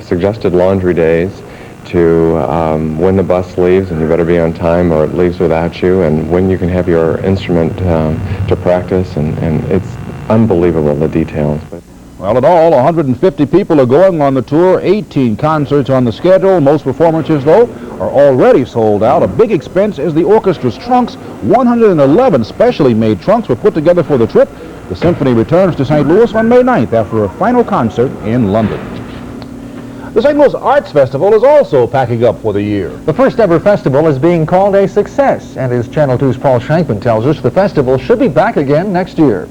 suggested laundry days, to when the bus leaves and you better be on time or it leaves without you, and when you can have your instrument to practice, and it's unbelievable, the details. Well, in all, 150 people are going on the tour, 18 concerts on the schedule. Most performances, though, are already sold out. A big expense is the orchestra's trunks. 111 specially made trunks were put together for the trip. The symphony returns to St. Louis on May 9th after a final concert in London. The St. Louis Arts Festival is also packing up for the year. The first ever festival is being called a success, and as Channel 2's Paul Shankman tells us, the festival should be back again next year.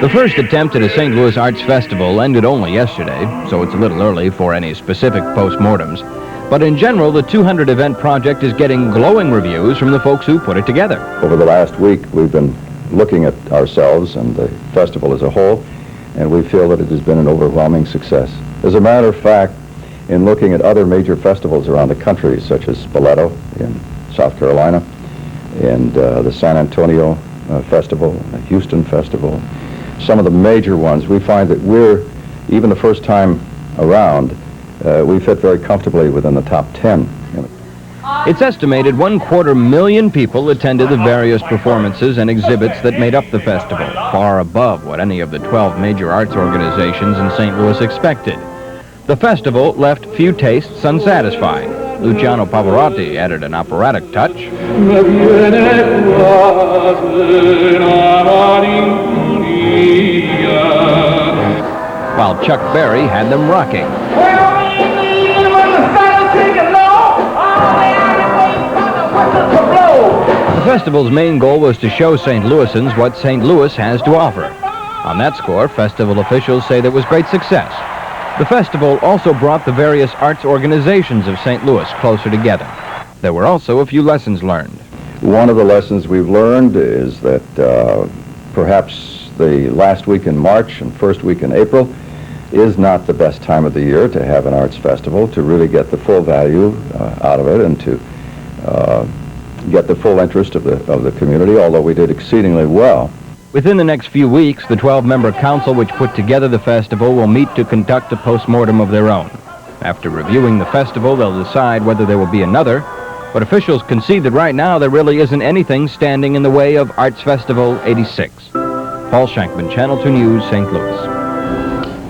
The first attempt at a St. Louis Arts Festival ended only yesterday, so it's a little early for any specific postmortems. But in general, the 200-event project is getting glowing reviews from the folks who put it together. Over the last week, we've been looking at ourselves and the festival as a whole, and we feel that it has been an overwhelming success. As a matter of fact, in looking at other major festivals around the country, such as Spoleto in South Carolina, and the San Antonio Festival, the Houston Festival, some of the major ones, we find that we're, even the first time around, we fit very comfortably within the top 10. It's estimated 250,000 people attended the various performances and exhibits that made up the festival, far above what any of the 12 major arts organizations in St. Louis expected. The festival left few tastes unsatisfied. Luciano Pavarotti added an operatic touch, while Chuck Berry had them rocking. The festival's main goal was to show St. Louisans what St. Louis has to offer. On that score, festival officials say there was great success. The festival also brought the various arts organizations of St. Louis closer together. There were also a few lessons learned. One of the lessons we've learned is that perhaps the last week in March and first week in April is not the best time of the year to have an arts festival, to really get the full value out of it and to get the full interest of the community, although we did exceedingly well. Within the next few weeks, the 12-member council which put together the festival will meet to conduct a postmortem of their own. After reviewing the festival, they'll decide whether there will be another, but officials concede that right now there really isn't anything standing in the way of Arts Festival 86. Paul Shankman, Channel 2 News, St. Louis.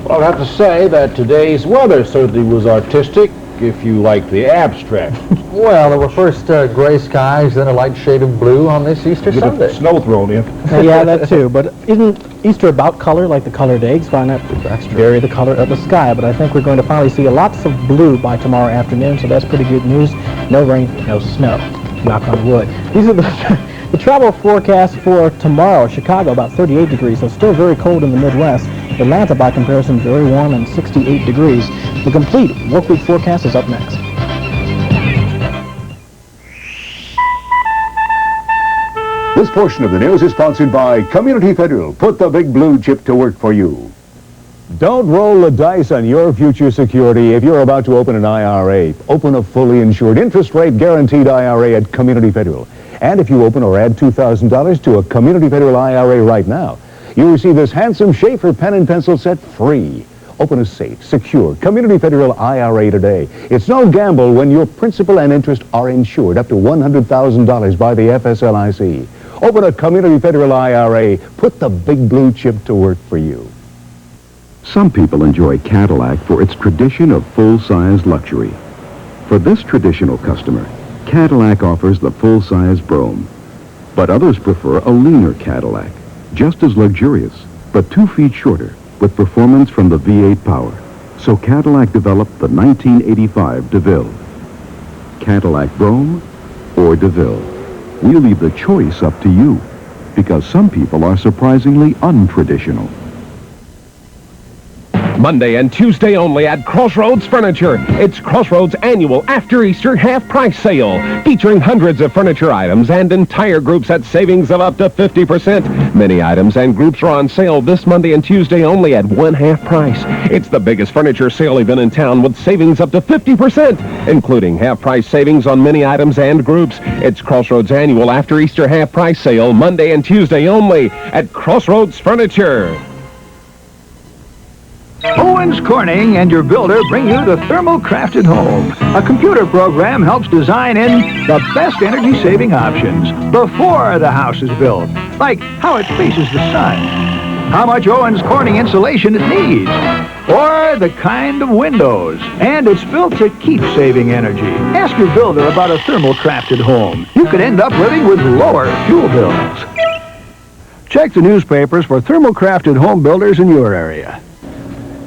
Well, I have to say that today's weather certainly was artistic, if you like the abstract. Well, there were first gray skies, then a light shade of blue on this Easter Sunday. Snow thrown in. Yeah, that too. But isn't Easter about color, like the colored eggs? Why not vary the color of the sky? But I think we're going to finally see lots of blue by tomorrow afternoon, so that's pretty good news. No rain, no snow. Knock on wood. These are the travel forecast for tomorrow. Chicago, about 38 degrees, so still very cold in the Midwest. Atlanta, by comparison, very warm and 68 degrees. The complete workweek forecast is up next. This portion of the news is sponsored by Community Federal. Put the big blue chip to work for you. Don't roll the dice on your future security if you're about to open an IRA. Open a fully insured, interest rate guaranteed IRA at Community Federal. And if you open or add $2,000 to a Community Federal IRA right now, you'll receive this handsome Schaefer pen and pencil set free. Open a safe, secure Community Federal IRA today. It's no gamble when your principal and interest are insured up to $100,000 by the FSLIC. Open a Community Federal IRA. Put the big blue chip to work for you. Some people enjoy Cadillac for its tradition of full-size luxury. For this traditional customer, Cadillac offers the full-size Brougham. But others prefer a leaner Cadillac, just as luxurious, but 2 feet shorter, with performance from the V8 power. So Cadillac developed the 1985 DeVille. Cadillac Brougham or DeVille. We leave the choice up to you, because some people are surprisingly untraditional. Monday and Tuesday only at Crossroads Furniture. It's Crossroads' annual After Easter half-price sale, featuring hundreds of furniture items and entire groups at savings of up to 50%. Many items and groups are on sale this Monday and Tuesday only at one half price. It's the biggest furniture sale event in town with savings up to 50%, including half-price savings on many items and groups. It's Crossroads' annual After Easter half-price sale, Monday and Tuesday only at Crossroads Furniture. Owens Corning and your builder bring you the Thermal-Crafted Home. A computer program helps design in the best energy-saving options before the house is built, like how it faces the sun, how much Owens Corning insulation it needs, or the kind of windows. And it's built to keep saving energy. Ask your builder about a Thermal-Crafted Home. You could end up living with lower fuel bills. Check the newspapers for Thermal-Crafted Home builders in your area.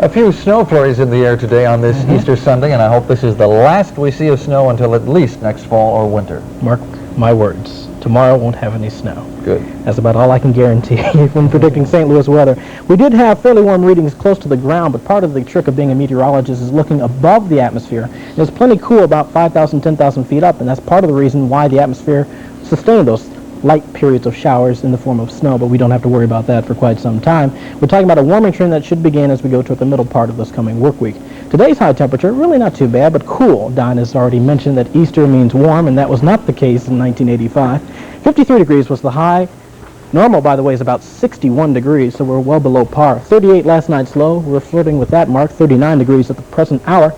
A few snow flurries in the air today on this Easter Sunday, and I hope this is the last we see of snow until at least next fall or winter. Mark my words. Tomorrow won't have any snow. Good. That's about all I can guarantee when predicting St. Louis weather. We did have fairly warm readings close to the ground, but part of the trick of being a meteorologist is looking above the atmosphere. It's plenty cool about 5,000, 10,000 feet up, and that's part of the reason why the atmosphere sustained those light periods of showers in the form of snow, but we don't have to worry about that for quite some time. We're talking about a warming trend that should begin as we go toward the middle part of this coming work week. Today's high temperature, really not too bad, but cool. Don has already mentioned that Easter means warm, and that was not the case in 1985. 53 degrees was the high. Normal, by the way, is about 61 degrees, so we're well below par. 38 last night's low. We're flirting with that mark, 39 degrees at the present hour.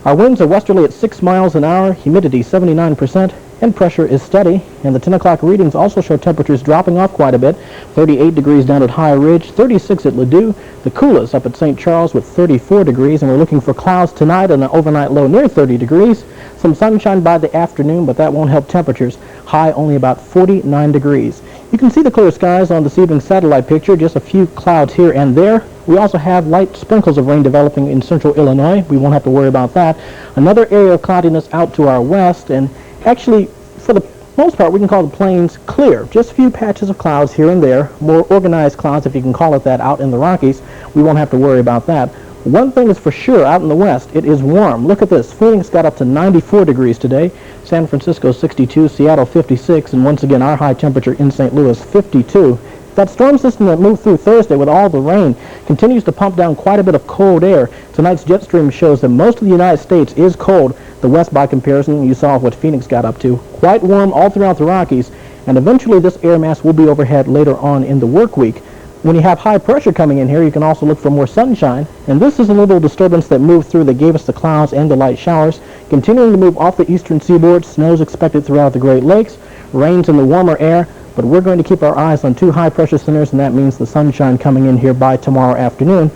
Our winds are westerly at 6 miles an hour, humidity 79%, and pressure is steady. And the 10 o'clock readings also show temperatures dropping off quite a bit. 38 degrees down at High Ridge, 36 at Ladue. The coolest up at St. Charles with 34 degrees, and we're looking for clouds tonight and an overnight low near 30 degrees. Some sunshine by the afternoon, but that won't help temperatures. High only about 49 degrees. You can see the clear skies on this evening's satellite picture, just a few clouds here and there. We also have light sprinkles of rain developing in central Illinois. We won't have to worry about that. Another area of cloudiness out to our west, and actually, for the most part, we can call the plains clear. Just a few patches of clouds here and there, more organized clouds, if you can call it that, out in the Rockies. We won't have to worry about that. One thing is for sure, out in the west, it is warm. Look at this. Phoenix got up to 94 degrees today. San Francisco 62, Seattle 56, and once again, our high temperature in St. Louis 52. That storm system that moved through Thursday with all the rain continues to pump down quite a bit of cold air. Tonight's jet stream shows that most of the United States is cold. The west, by comparison, you saw what Phoenix got up to. Quite warm all throughout the Rockies, and eventually this air mass will be overhead later on in the work week. When you have high pressure coming in here, you can also look for more sunshine, and this is a little disturbance that moved through that gave us the clouds and the light showers. Continuing to move off the eastern seaboard, snows expected throughout the Great Lakes, rains in the warmer air, but we're going to keep our eyes on two high-pressure centers, and that means the sunshine coming in here by tomorrow afternoon.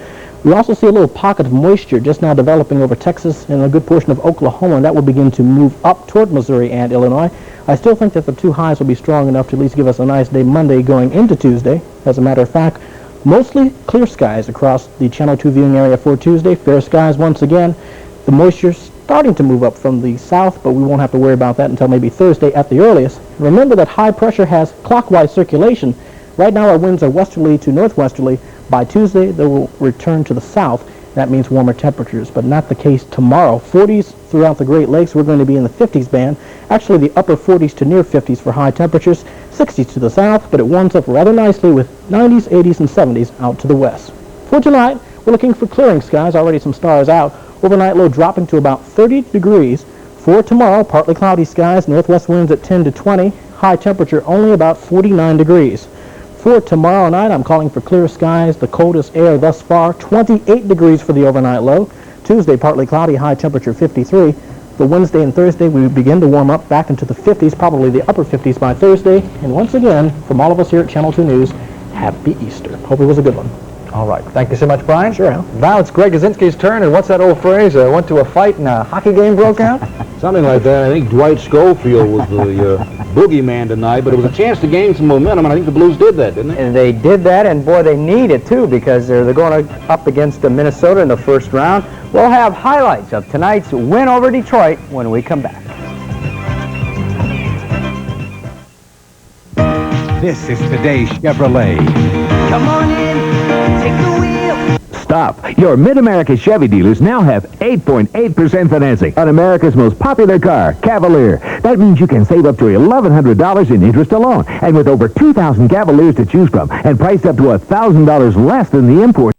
We also see a little pocket of moisture just now developing over Texas and a good portion of Oklahoma, and that will begin to move up toward Missouri and Illinois. I still think that the two highs will be strong enough to at least give us a nice day Monday going into Tuesday. As a matter of fact, mostly clear skies across the Channel 2 viewing area for Tuesday. Fair skies once again. The moisture starting to move up from the south, but we won't have to worry about that until maybe Thursday at the earliest. Remember that high pressure has clockwise circulation. Right now our winds are westerly to northwesterly. By Tuesday, they will return to the south. That means warmer temperatures, but not the case tomorrow. 40s throughout the Great Lakes. We're going to be in the 50s band. Actually, the upper 40s to near 50s for high temperatures. 60s to the south, but it warms up rather nicely with 90s, 80s, and 70s out to the west. For tonight, we're looking for clearing skies. Already some stars out. Overnight low dropping to about 30 degrees. For tomorrow, partly cloudy skies, northwest winds at 10 to 20. High temperature only about 49 degrees. For tomorrow night, I'm calling for clear skies, the coldest air thus far, 28 degrees for the overnight low. Tuesday, partly cloudy, high temperature 53. For Wednesday and Thursday, we begin to warm up back into the 50s, probably the upper 50s by Thursday. And once again, from all of us here at Channel 2 News, happy Easter. Hope it was a good one. All right. Thank you so much, Brian. Sure, Al. Now it's Greg Kaczynski's turn, and what's that old phrase? Went to a fight and a hockey game broke out? Something like that. I think Dwight Schofield was the boogeyman tonight, but it was a chance to gain some momentum, and I think the Blues did that, didn't they? And they did that, and boy, they need it too, because they're going up against Minnesota in the first round. We'll have highlights of tonight's win over Detroit when we come back. This is today's Chevrolet. Come on in, take the wheel. Stop. Your Mid-America Chevy dealers now have 8.8% financing on America's most popular car, Cavalier. That means you can save up to $1,100 in interest alone. And with over 2,000 Cavaliers to choose from and priced up to $1,000 less than the import,